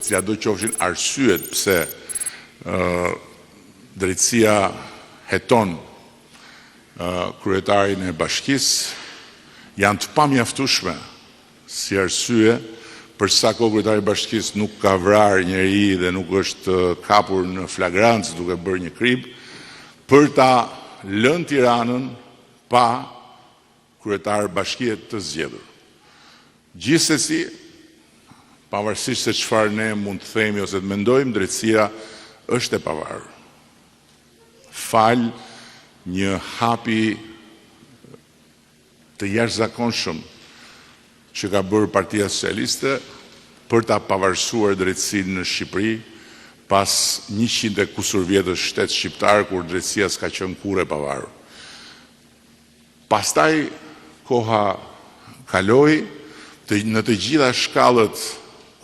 cilat do qofshin arsyet pse drejtësia heton kryetarin e bashkisë, janë të pamjaftueshme si arsye për sa kohë kryetari i bashkisë nuk ka vrarë njeri dhe nuk është kapur në flagrancë duke bërë një krip, për ta lënë Tiranën pa kryetar bashkie të zgjedhur. Gjithsesi, pavarësisht se çfarë ne mund të themi ose të mendojmë, drejtësia është e pavarur. Fal një hapi të jashtëzakonshëm që ka bërë Partia Socialiste për ta pavarësuar drejtësinë në Shqipëri pas 100 e kusur vjetësh shtet shqiptar kur drejtësia s'ka qenë kurrë e pavarur. Pastaj koha kaloi në të gjitha shkallët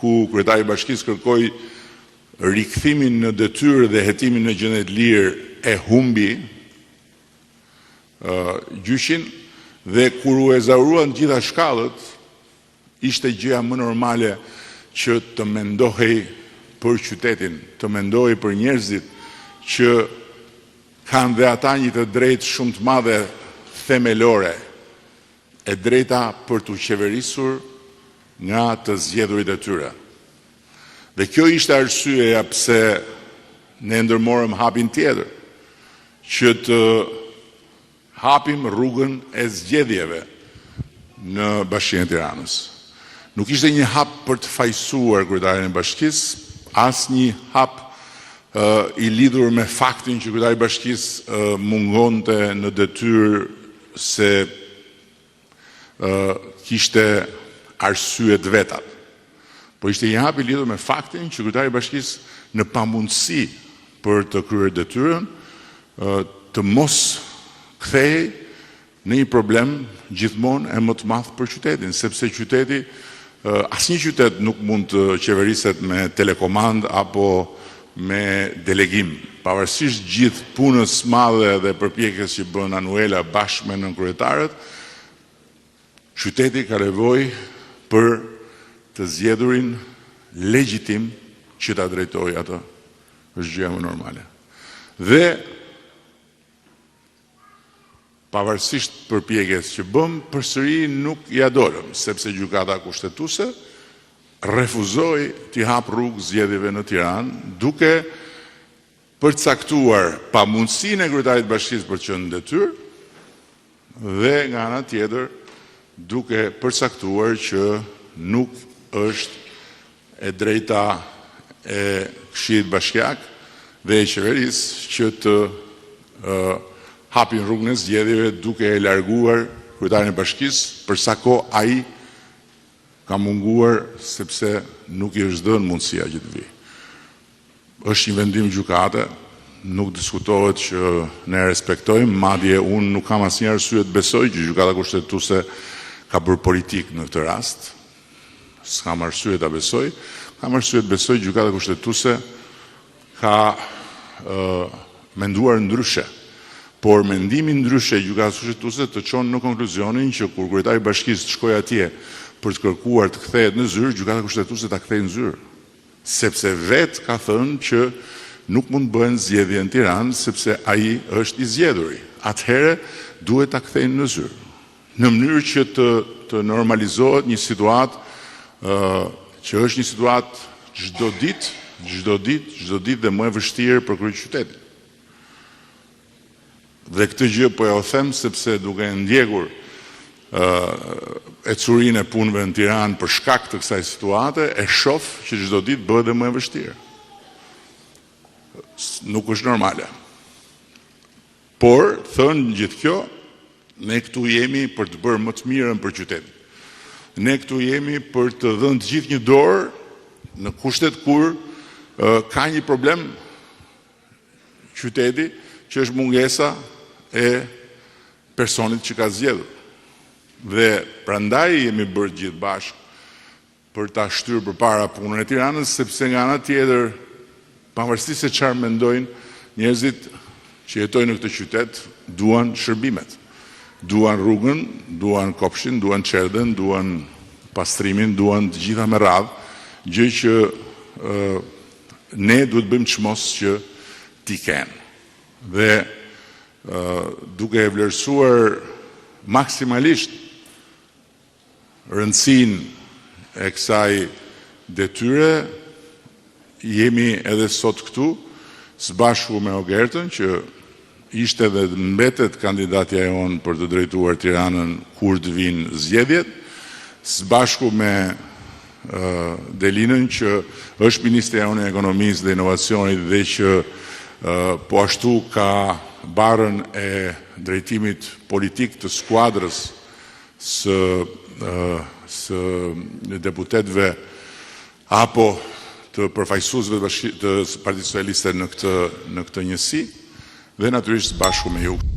ku kryetari i bashkisë kërkoi rikthimin në detyrë dhe hetimin në gjendje të lirë e humbi gjyshin dhe kur u ezauruan gjitha shkallët, ishte gjëja më normale që të mendohej për qytetin, të mendohej për njerëzit që kanë dhe ata një të drejtë shumë të madhe themelore, e drejta për të qeverisur nga të zgjedhurit e tyre. Dhe kjo ishte arsyeja pse ne ndërmorëm hapin tjetër, që të hapim rrugën e zgjedhjeve në Bashkinë e Tiranës. Nuk ishte një hap për të fajsuar kryetarin e bashkisë, as një hap i lidhur me faktin që kryetari i bashkisë mungonte në detyrë se kishte arsye të veta. Po ishte një hap i lidhur me faktin që kryetari i bashkisë në pamundësi për të kryer detyrën të mos kthehej në një problem gjithmonë e më të madh për qytetin, sepse qyteti, asnjë qytet nuk mund të qeveriset me telekomand apo me delegim. Pavarësisht gjithë punës madhe dhe përpjekjes që bën Anuela bashkë me nënkryetarët, qyteti ka nevojë për të zgjedhurin legjitim që ta drejtojë atë. Është gjë më normale. Dhe pavarësisht përpjekjes që bëm, përsëri nuk ja dolëm, sepse gjykata kushtetuese refuzoi t'i hap rrugë zgjedhjeve në Tiranë, duke përcaktuar pamundësinë e kryetarit të bashkisë për të qenë në detyrë dhe nga ana tjetër duke përcaktuar që nuk është e drejta e Këshillit Bashkiak dhe e qeverisë që të hapin rrugën e zgjedhjeve duke e larguar kryetarin e bashkisë për sa kohë ai ka munguar sepse nuk i është dhënë mundësia që të vijë. Është një vendim gjykate, nuk diskutohet që ne respektojmë, madje unë nuk kam asnjë arsye të besoj që gjykata kushtetuese ka bërë politik në këtë rast. S'kam arsye ta besoj, kam arsye të besoj gjykata kushtetuese ka menduar ndryshe. Por mendimi ndryshe gjykatës kushtetuese të çon në konkluzionin që kur kryetari i bashkisë shkoi atje për të kërkuar të kthehet në zyrë, gjykata kushtetuese ta kthej në zyrë. Sepse vetë ka thënë që nuk mund bëhen zgjedhje në Tiranë sepse ai është i zgjedhuri. Atëherë duhet ta kthejnë në zyrë. Në mënyrë që të normalizohet një situatë që është një situatë çdo ditë dhe më e vështirë për kryeqytetin. Dhe këtë gjë po ja u them sepse duke ndjekur ecurinë e punëve në Tiranë për shkak të kësaj situate, e shoh që çdo ditë bëhet më e vështirë. Nuk është normale. Por, thënë gjithë kjo, ne këtu jemi për të bërë më të mirën për qytetin. Ne këtu jemi për të dhënë të gjithë një dorë në kushtet kur ka një problem qyteti që është mungesa e personit që ka zgjedhur. Dhe prandaj jemi bërë gjithë bashkë për ta shtyrë përpara punën e Tiranës, sepse nga ana tjetër, pavarësisht se çfarë mendojnë, njerëzit që jetojnë në këtë qytet duan shërbimet. Duan rrugën, duan kopshin, duan çerdhen, duan pastrimin, duan të gjitha me radhë, gjë që ne duhet bëjmë çmos që t'i kenë. Dhe duke e vlerësuar maksimalisht rëndësinë e kësaj detyre, jemi edhe sot këtu, së bashku me Ogertën, që ishte dhe mbetet kandidatja jonë për të drejtuar Tiranën kur të vinë zgjedhjet, së bashku me Delinën, që është Ministrja e Ekonomisë dhe Inovacionit dhe që po ashtu ka barën e drejtimit politik të skuadrës së deputetëve apo të përfaqësuesve të Partisë Socialiste në këtë njësi, dhe natyrisht bashku me ju.